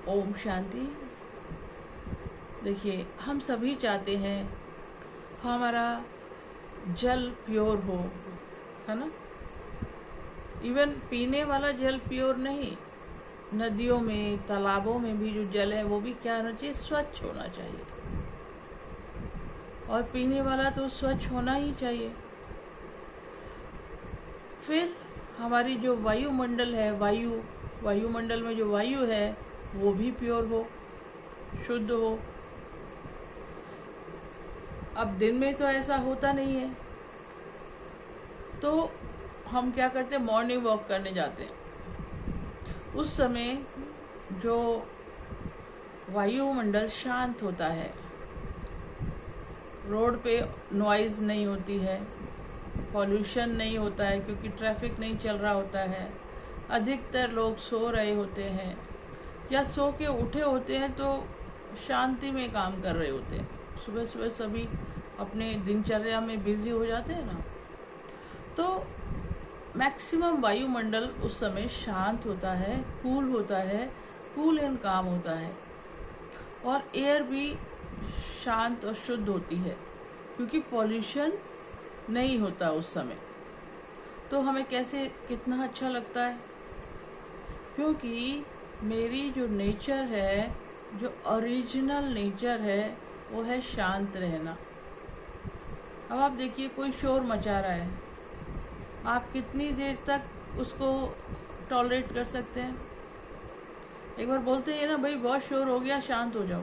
ओम शांति। देखिए, हम सभी चाहते हैं हमारा जल प्योर हो, है ना। इवन पीने वाला जल प्योर नहीं, नदियों में तालाबों में भी जो जल है वो भी क्या होना चाहिए, स्वच्छ होना चाहिए। और पीने वाला तो स्वच्छ होना ही चाहिए। फिर हमारी जो वायुमंडल है, वायुमंडल में जो वायु है वो भी प्योर हो, शुद्ध हो। अब दिन में तो ऐसा होता नहीं है, तो हम क्या करते हैं, मॉर्निंग वॉक करने जाते हैं। उस समय जो वायुमंडल शांत होता है, रोड पे नॉइज़ नहीं होती है, पॉल्यूशन नहीं होता है क्योंकि ट्रैफिक नहीं चल रहा होता है, अधिकतर लोग सो रहे होते हैं या सो के उठे होते हैं तो शांति में काम कर रहे होते हैं। सुबह सुबह सभी अपने दिनचर्या में बिजी हो जाते हैं ना, तो मैक्सिमम वायुमंडल उस समय शांत होता है, कूल होता है, कूल एंड काम होता है। और एयर भी शांत और शुद्ध होती है क्योंकि पॉल्यूशन नहीं होता उस समय। तो हमें कैसे कितना अच्छा लगता है, क्योंकि मेरी जो नेचर है, जो ओरिजिनल नेचर है, वो है शांत रहना। अब आप देखिए, कोई शोर मचा रहा है, आप कितनी देर तक उसको टॉलरेट कर सकते हैं। एक बार बोलते हैं ना, भाई बहुत शोर हो गया, शांत हो जाओ,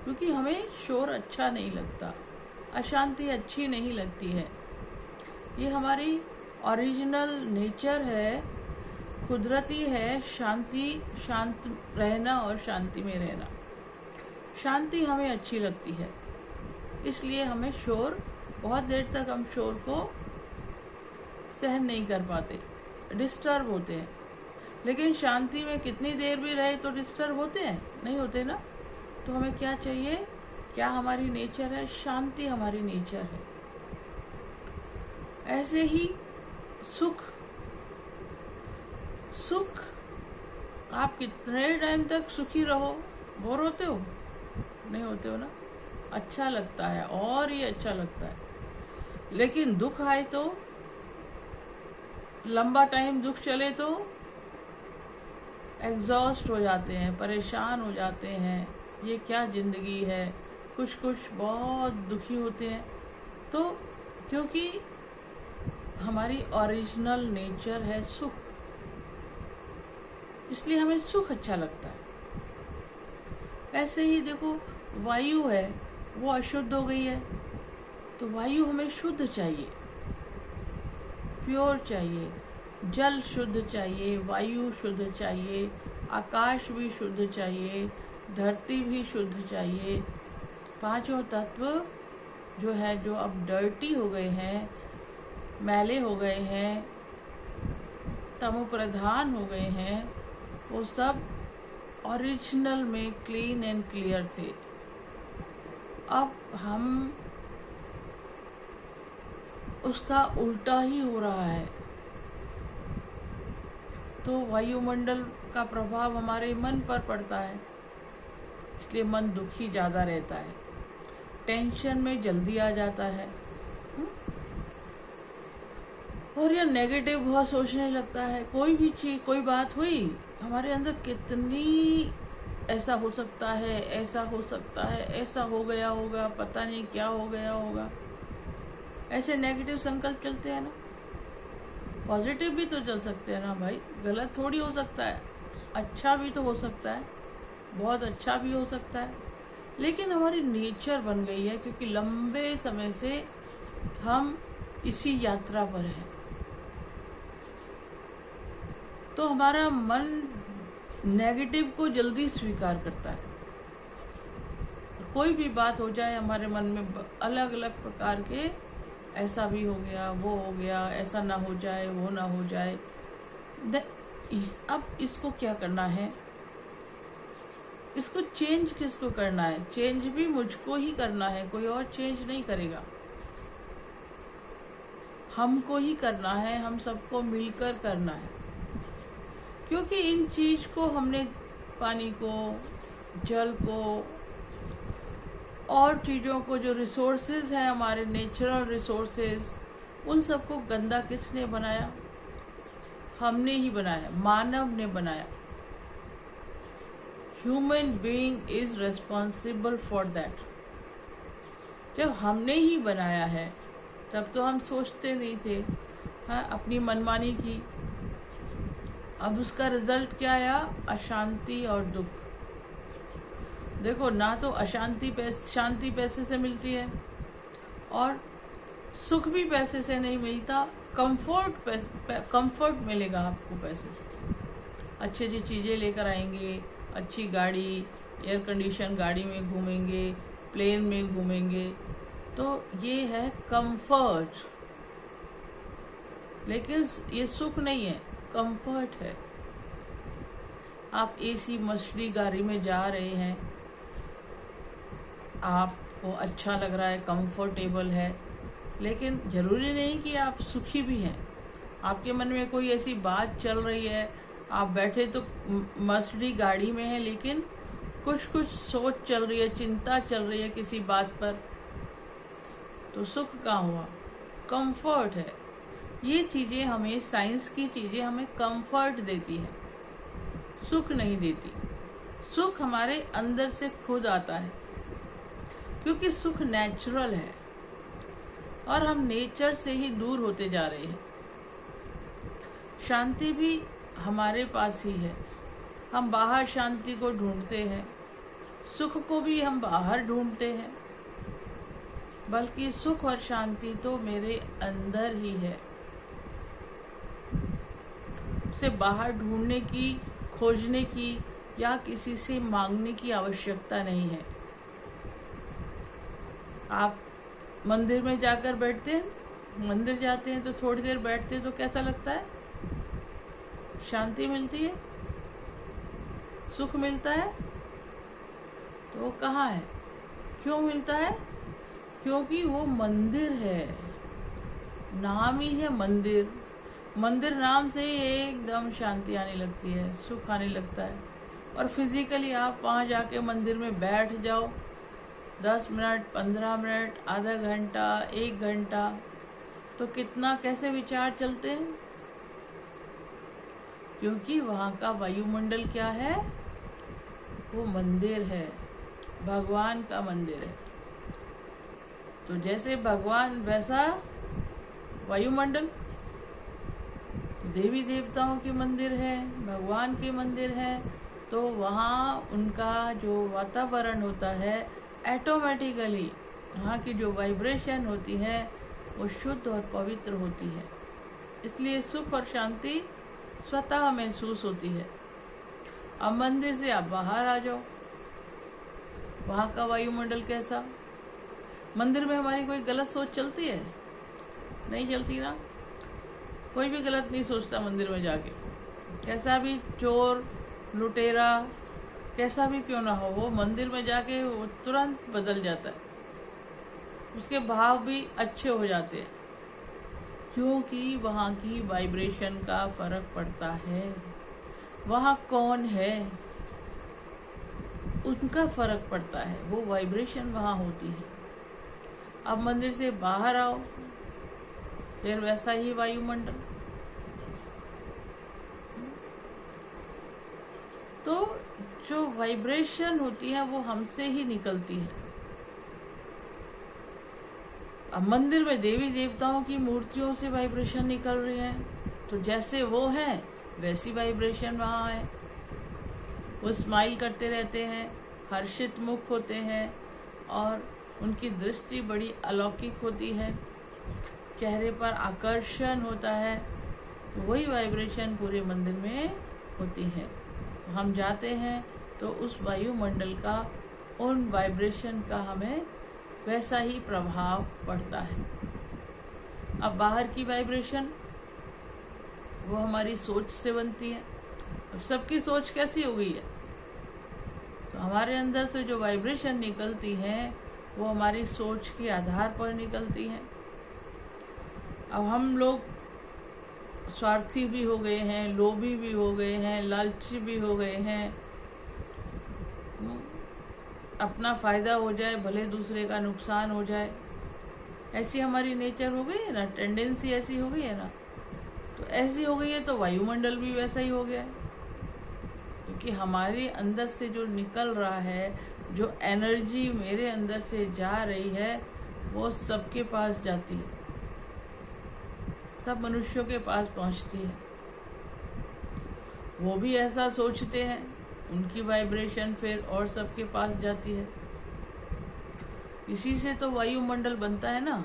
क्योंकि हमें शोर अच्छा नहीं लगता, अशांति अच्छी नहीं लगती है। ये हमारी ओरिजिनल नेचर है, कुदरती है, शांत रहना और शांति में रहना। शांति हमें अच्छी लगती है, इसलिए हमें शोर, बहुत देर तक हम शोर को सहन नहीं कर पाते, डिस्टर्ब होते हैं। लेकिन शांति में कितनी देर भी रहे तो डिस्टर्ब होते हैं, नहीं होते ना। तो हमें क्या चाहिए, क्या हमारी नेचर है, शांति हमारी नेचर है। ऐसे ही सुख आप कितने टाइम तक सुखी रहो, बोर होते हो, नहीं होते हो ना, अच्छा लगता है और ये अच्छा लगता है। लेकिन दुख आए तो, लंबा टाइम दुख चले तो एग्जॉस्ट हो जाते हैं, परेशान हो जाते हैं, ये क्या ज़िंदगी है। कुछ बहुत दुखी होते हैं, तो क्योंकि हमारी ओरिजिनल नेचर है सुख, इसलिए हमें सुख अच्छा लगता है। ऐसे ही देखो, वायु है वो अशुद्ध हो गई है, तो वायु हमें शुद्ध चाहिए, प्योर चाहिए, जल शुद्ध चाहिए, वायु शुद्ध चाहिए, आकाश भी शुद्ध चाहिए, धरती भी शुद्ध चाहिए। पांचों तत्व जो है, जो अब डर्टी हो गए हैं, मैले हो गए हैं, तमो प्रधान हो गए हैं, वो सब ओरिजिनल में क्लीन एंड क्लियर थे। अब हम उसका उल्टा ही हो रहा है, तो वायुमंडल का प्रभाव हमारे मन पर पड़ता है, इसलिए मन दुखी ज़्यादा रहता है, टेंशन में जल्दी आ जाता है, और यह नेगेटिव बहुत सोचने लगता है। कोई भी चीज़, कोई बात हुई, हमारे अंदर कितनी ऐसा हो सकता है, ऐसा हो सकता है, ऐसा हो गया होगा, पता नहीं क्या हो गया होगा, ऐसे नेगेटिव संकल्प चलते हैं ना। पॉजिटिव भी तो चल सकते हैं ना भाई, गलत थोड़ी हो सकता है, अच्छा भी तो हो सकता है, बहुत अच्छा भी हो सकता है। लेकिन हमारी नेचर बन गई है, क्योंकि लंबे समय से हम इसी यात्रा पर हैं, तो हमारा मन नेगेटिव को जल्दी स्वीकार करता है। कोई भी बात हो जाए, हमारे मन में अलग अलग प्रकार के, ऐसा भी हो गया, वो हो गया, ऐसा ना हो जाए, वो ना हो जाए। अब इसको क्या करना है, इसको चेंज किसको करना है, चेंज भी मुझको ही करना है, कोई और चेंज नहीं करेगा, हमको ही करना है, हम सबको मिलकर करना है। क्योंकि इन चीज़ को हमने पानी को, जल को और चीज़ों को, जो रिसोर्सेज हैं हमारे नेचुरल रिसोर्सेज, उन सबको गंदा किसने बनाया? हमने ही बनाया, मानव ने बनाया। Human being is responsible for that. जब हमने ही बनाया है तब तो हम सोचते नहीं थे, हाँ, अपनी मनमानी की। अब उसका रिजल्ट क्या आया? अशांति और दुख। देखो, ना तो शांति पैसे से मिलती है और सुख भी पैसे से नहीं मिलता। कंफर्ट मिलेगा आपको पैसे से। अच्छी अच्छी चीज़ें लेकर आएंगे, अच्छी गाड़ी, एयर कंडीशन गाड़ी में घूमेंगे, प्लेन में घूमेंगे, तो ये है कंफर्ट। लेकिन ये सुख नहीं है, कंफर्ट है। आप एसी मर्सिडीज गाड़ी में जा रहे हैं, आपको अच्छा लग रहा है, कंफर्टेबल है, लेकिन ज़रूरी नहीं कि आप सुखी भी हैं। आपके मन में कोई ऐसी बात चल रही है, आप बैठे तो मर्सिडीज गाड़ी में है, लेकिन कुछ सोच चल रही है, चिंता चल रही है किसी बात पर, तो सुख कहाँ हुआ? कंफर्ट है। ये चीज़ें हमें, साइंस की चीज़ें हमें कंफर्ट देती है, सुख नहीं देती। सुख हमारे अंदर से खुद आता है, क्योंकि सुख नेचुरल है और हम नेचर से ही दूर होते जा रहे हैं। शांति भी हमारे पास ही है, हम बाहर शांति को ढूंढते हैं, सुख को भी हम बाहर ढूंढते हैं, बल्कि सुख और शांति तो मेरे अंदर ही है। उसे बाहर ढूंढने की, खोजने की या किसी से मांगने की आवश्यकता नहीं है। आप मंदिर में जाकर बैठते हैं, मंदिर जाते हैं तो थोड़ी देर बैठते हैं तो कैसा लगता है? शांति मिलती है, सुख मिलता है। तो वो कहाँ है? क्यों मिलता है? क्योंकि वो मंदिर है, नाम ही है मंदिर। मंदिर नाम से ही एकदम शांति आने लगती है, सुख आने लगता है। और फिजिकली आप वहाँ जाके मंदिर में बैठ जाओ, 10 मिनट, 15 मिनट, आधा घंटा, 1 घंटा, तो कितना कैसे विचार चलते हैं? क्योंकि वहाँ का वायुमंडल क्या है? वो मंदिर है, भगवान का मंदिर है। तो जैसे भगवान वैसा वायुमंडल, देवी देवताओं के मंदिर है, भगवान के मंदिर है, तो वहाँ उनका जो वातावरण होता है, ऑटोमेटिकली वहाँ की जो वाइब्रेशन होती है वो शुद्ध और पवित्र होती है। इसलिए सुख और शांति स्वतः महसूस होती है। अब मंदिर से आप बाहर आ जाओ, वहाँ का वायुमंडल कैसा? मंदिर में हमारी कोई गलत सोच चलती है? नहीं चलती ना। कोई भी गलत नहीं सोचता मंदिर में जाके, कैसा भी चोर लुटेरा कैसा भी क्यों ना हो, वो मंदिर में जाके वो तुरंत बदल जाता है, उसके भाव भी अच्छे हो जाते हैं, क्योंकि वहाँ की वाइब्रेशन का फर्क पड़ता है। वहाँ कौन है उनका फर्क पड़ता है, वो वाइब्रेशन वहाँ होती है। अब मंदिर से बाहर आओ, फिर वैसा ही वायुमंडल। तो जो वाइब्रेशन होती है वो हमसे ही निकलती है। अब मंदिर में देवी देवताओं की मूर्तियों से वाइब्रेशन निकल रही है, तो जैसे वो हैं वैसी वाइब्रेशन वहाँ है। वो स्माइल करते रहते हैं, हर्षित मुख होते हैं और उनकी दृष्टि बड़ी अलौकिक होती है, चेहरे पर आकर्षण होता है। तो वही वाइब्रेशन पूरे मंदिर में होती है। हम जाते हैं तो उस वायुमंडल का, उन वाइब्रेशन का हमें वैसा ही प्रभाव पड़ता है। अब बाहर की वाइब्रेशन वो हमारी सोच से बनती है। अब सबकी सोच कैसी हो गई है? तो हमारे अंदर से जो वाइब्रेशन निकलती है वो हमारी सोच के आधार पर निकलती है। अब हम लोग स्वार्थी भी हो गए हैं, लोभी भी हो गए हैं, लालची भी हो गए हैं, अपना फ़ायदा हो जाए, भले दूसरे का नुकसान हो जाए। ऐसी हमारी नेचर हो गई है ना, टेंडेंसी ऐसी हो गई है ना। तो ऐसी हो गई है तो वायुमंडल भी वैसा ही हो गया है, क्योंकि हमारे अंदर से जो निकल रहा है, जो एनर्जी मेरे अंदर से जा रही है, वो सबके पास जाती है, सब मनुष्यों के पास पहुंचती है। वो भी ऐसा सोचते हैं, उनकी वाइब्रेशन फिर और सबके पास जाती है। इसी से तो वायुमंडल बनता है ना।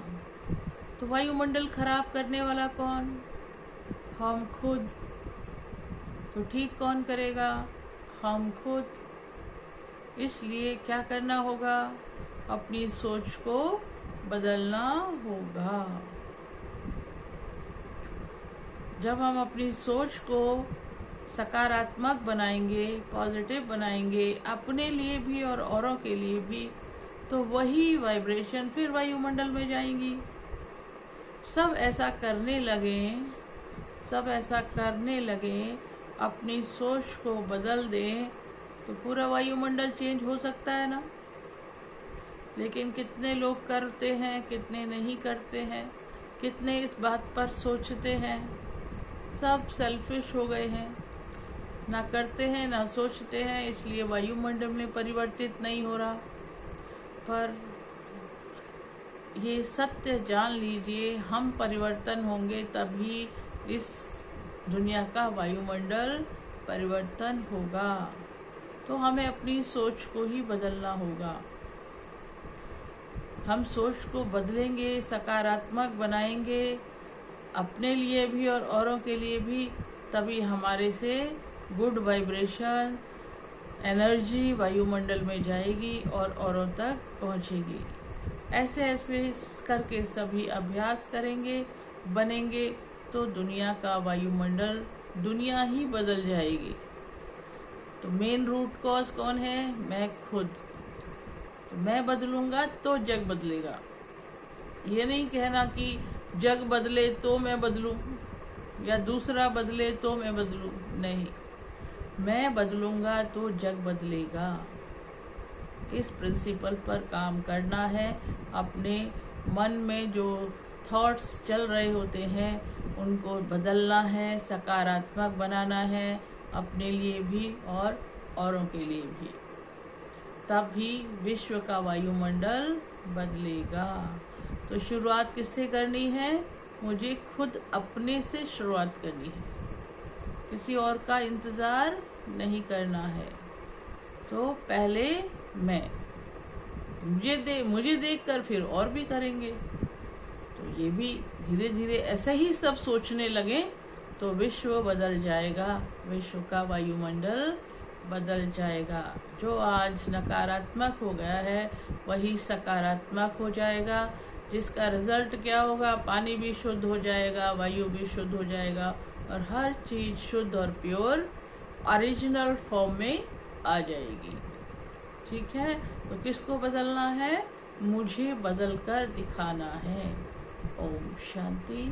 तो वायुमंडल खराब करने वाला कौन? हम खुद। तो ठीक कौन करेगा? हम खुद। इसलिए क्या करना होगा? अपनी सोच को बदलना होगा। जब हम अपनी सोच को सकारात्मक बनाएंगे, पॉजिटिव बनाएंगे, अपने लिए भी और औरों के लिए भी, तो वही वाइब्रेशन फिर वायुमंडल में जाएंगी। सब ऐसा करने लगें, सब ऐसा करने लगें, अपनी सोच को बदल दें, तो पूरा वायुमंडल चेंज हो सकता है ना। लेकिन कितने लोग करते हैं, कितने नहीं करते हैं, कितने इस बात पर सोचते हैं। सब सेल्फिश हो गए हैं, ना करते हैं ना सोचते हैं, इसलिए वायुमंडल में परिवर्तित नहीं हो रहा। पर ये सत्य जान लीजिए, हम परिवर्तन होंगे तभी इस दुनिया का वायुमंडल परिवर्तन होगा। तो हमें अपनी सोच को ही बदलना होगा। हम सोच को बदलेंगे, सकारात्मक बनाएंगे, अपने लिए भी और औरों के लिए भी, तभी हमारे से गुड वाइब्रेशन एनर्जी वायुमंडल में जाएगी और औरों तक पहुंचेगी। ऐसे ऐसे करके सभी अभ्यास करेंगे, बनेंगे, तो दुनिया का वायुमंडल, दुनिया ही बदल जाएगी। तो मेन रूट कॉज कौन है? मैं खुद। तो मैं बदलूंगा तो जग बदलेगा। ये नहीं कहना कि जग बदले तो मैं बदलूं या दूसरा बदले तो मैं बदलूं, नहीं, मैं बदलूंगा तो जग बदलेगा। इस प्रिंसिपल पर काम करना है। अपने मन में जो थॉट्स चल रहे होते हैं उनको बदलना है, सकारात्मक बनाना है, अपने लिए भी और औरों के लिए भी। तभी विश्व का वायुमंडल बदलेगा। तो शुरुआत किससे करनी है? मुझे खुद अपने से शुरुआत करनी है, किसी और का इंतज़ार नहीं करना है। तो पहले मैं, मुझे देखकर फिर और भी करेंगे। तो ये भी धीरे धीरे ऐसे ही सब सोचने लगे तो विश्व बदल जाएगा, विश्व का वायुमंडल बदल जाएगा। जो आज नकारात्मक हो गया है वही सकारात्मक हो जाएगा, जिसका रिजल्ट क्या होगा? पानी भी शुद्ध हो जाएगा, वायु भी शुद्ध हो जाएगा और हर चीज़ शुद्ध और प्योर ओरिजिनल फॉर्म में आ जाएगी। ठीक है, तो किसको बदलना है? मुझे बदल कर दिखाना है। ओम शांति।